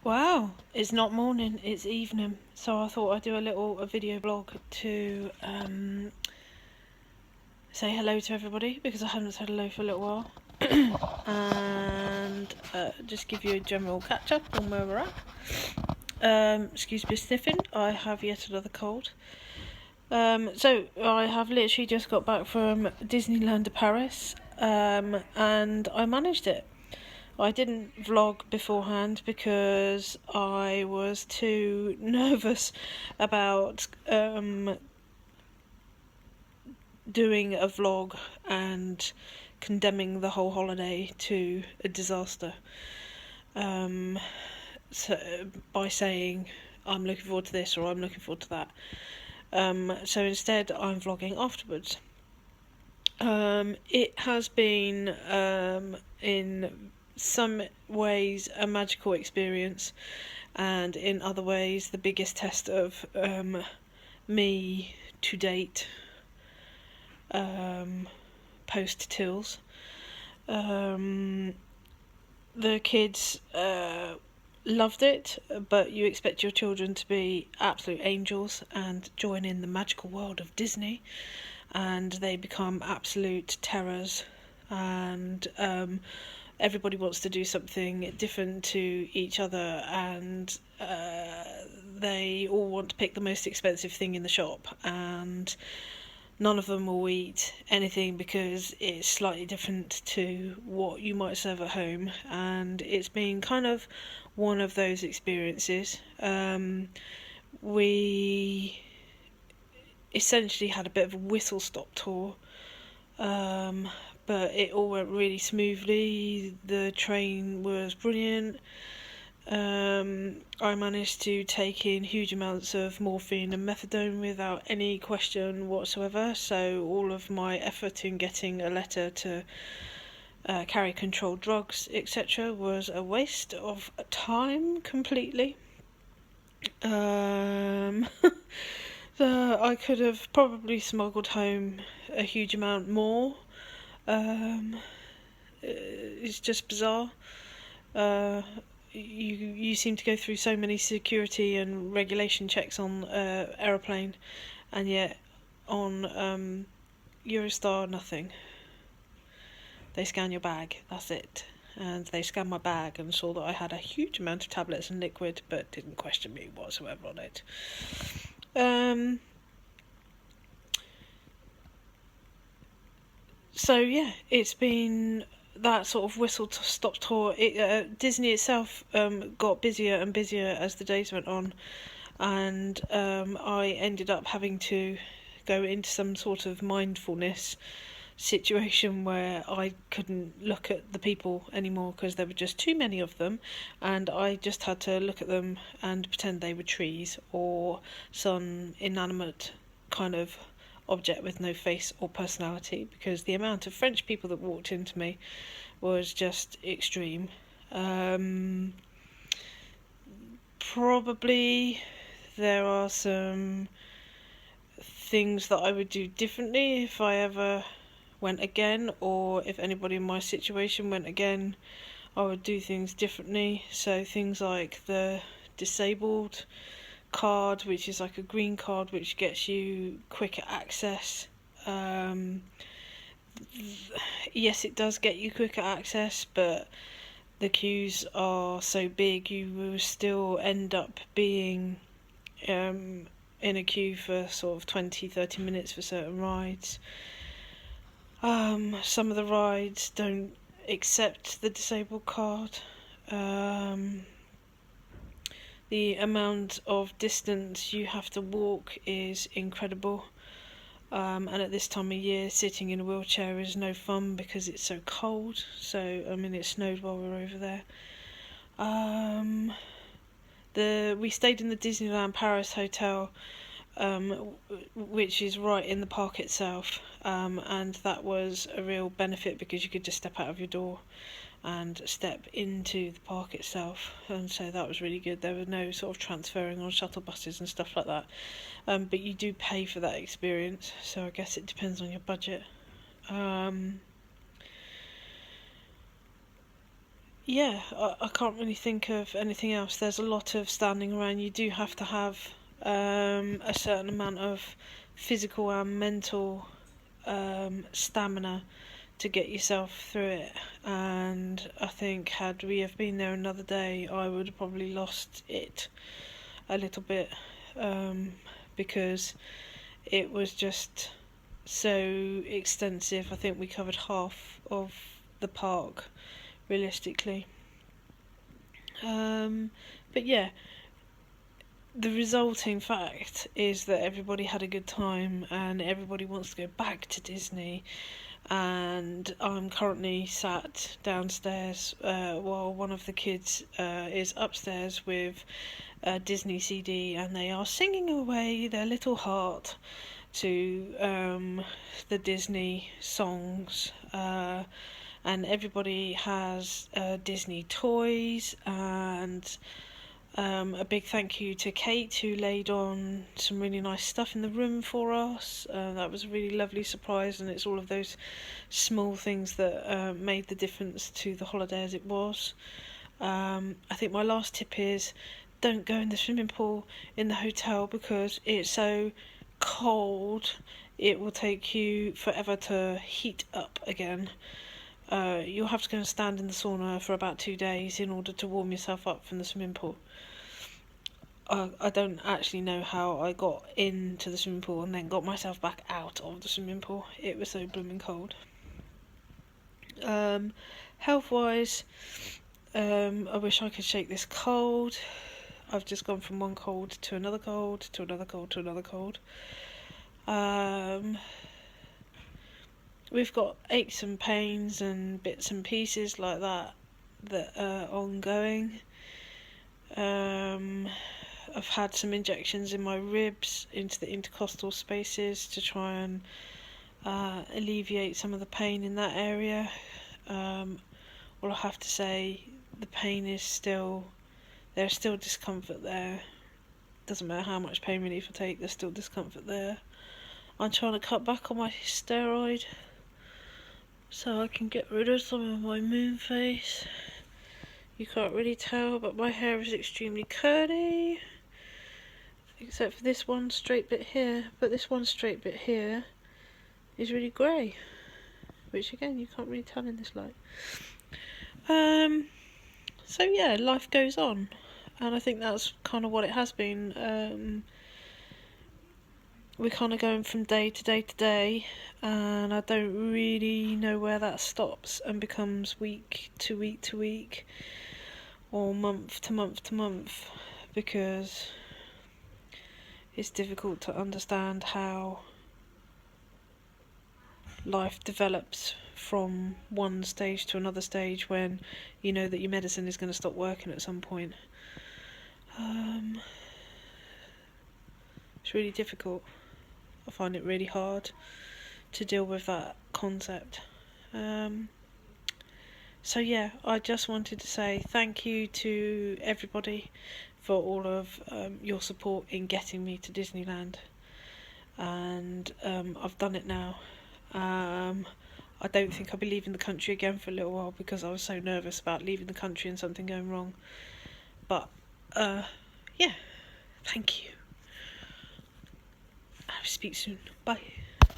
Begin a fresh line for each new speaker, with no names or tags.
Wow, it's not morning, it's evening. So I thought I'd do a video blog to say hello to everybody because I haven't said hello for a little while. And just give you a general catch up on where we're at. Excuse me sniffing, I have yet another cold. So I have literally just got back from Disneyland to Paris, and I managed it. I didn't vlog beforehand because I was too nervous about doing a vlog and condemning the whole holiday to a disaster. So by saying I'm looking forward to this or I'm looking forward to that. So instead I'm vlogging afterwards. It has been in some ways a magical experience, and in other ways the biggest test of me to date, post Tills. The kids loved it, but you expect your children to be absolute angels and join in the magical world of Disney, and they become absolute terrors, and everybody wants to do something different to each other, and they all want to pick the most expensive thing in the shop, and none of them will eat anything because it's slightly different to what you might serve at home, and it's been kind of one of those experiences. We essentially had a bit of a whistle-stop tour, but it all went really smoothly. The train was brilliant. I managed to take in huge amounts of morphine and methadone without any question whatsoever, so all of my effort in getting a letter to carry controlled drugs, etc., was a waste of time completely. So I could have probably smuggled home a huge amount more. It's just bizarre. You seem to go through so many security and regulation checks on aeroplane, and yet on Eurostar nothing. They scan your bag, that's it. And they scanned my bag and saw that I had a huge amount of tablets and liquid, but didn't question me whatsoever on it. So yeah, it's been that sort of whistle-stop tour. Disney itself got busier and busier as the days went on, and I ended up having to go into some sort of mindfulness situation where I couldn't look at the people anymore because there were just too many of them, and I just had to look at them and pretend they were trees or some inanimate kind of object with no face or personality, because the amount of French people that walked into me was just extreme. Probably there are some things that I would do differently if I ever went again, or if anybody in my situation went again, I would do things differently. So things like the disabled card, which is like a green card which gets you quicker access. Yes, it does get you quicker access, but the queues are so big you will still end up being in a queue for sort of 20-30 minutes for certain rides. Some of the rides don't accept the disabled card. The amount of distance you have to walk is incredible. And at this time of year, sitting in a wheelchair is no fun because it's so cold. So, I mean, it snowed while we were over there. We stayed in the Disneyland Paris hotel, which is right in the park itself, and that was a real benefit because you could just step out of your door and step into the park itself, and so that was really good. There was no sort of transferring on shuttle buses and stuff like that, but you do pay for that experience, so I guess it depends on your budget. yeah, I can't really think of anything else. There's a lot of standing around. You do have to have a certain amount of physical and mental stamina to get yourself through it. And I think had we have been there another day, I would have probably lost it a little bit, because it was just so extensive. I think we covered half of the park realistically. But yeah, the resulting fact is that everybody had a good time and everybody wants to go back to Disney. And I'm currently sat downstairs while one of the kids is upstairs with a Disney CD, and they are singing away their little heart to the Disney songs. And everybody has Disney toys, and a big thank you to Kate, who laid on some really nice stuff in the room for us. That was a really lovely surprise, and it's all of those small things that made the difference to the holiday as it was. I think my last tip is don't go in the swimming pool in the hotel because it's so cold. It will take you forever to heat up again. You'll have to go and stand in the sauna for about 2 days in order to warm yourself up from the swimming pool. I don't actually know how I got into the swimming pool and then got myself back out of the swimming pool. It was so blooming cold. Health-wise, I wish I could shake this cold. I've just gone from one cold to another cold, to another cold, to another cold. We've got aches and pains and bits and pieces like that are ongoing. I've had some injections in my ribs into the intercostal spaces to try and alleviate some of the pain in that area. Well, I have to say the pain is there's still discomfort there. Doesn't matter how much pain relief I take, there's still discomfort there. I'm trying to cut back on my steroid so I can get rid of some of my moon face. You can't really tell, but my hair is extremely curly, except for this one straight bit here. But this one straight bit here is really grey, which again you can't really tell in this light. So yeah, life goes on, and I think that's kind of what it has been. We're kind of going from day to day to day, and I don't really know where that stops and becomes week to week to week, or month to month to month, because it's difficult to understand how life develops from one stage to another stage when you know that your medicine is going to stop working at some point. It's really difficult. I find it really hard to deal with that concept. So yeah, I just wanted to say thank you to everybody for all of your support in getting me to Disneyland, and I've done it now. I don't think I'll be leaving the country again for a little while because I was so nervous about leaving the country and something going wrong. But yeah, thank you. I'll speak soon. Bye.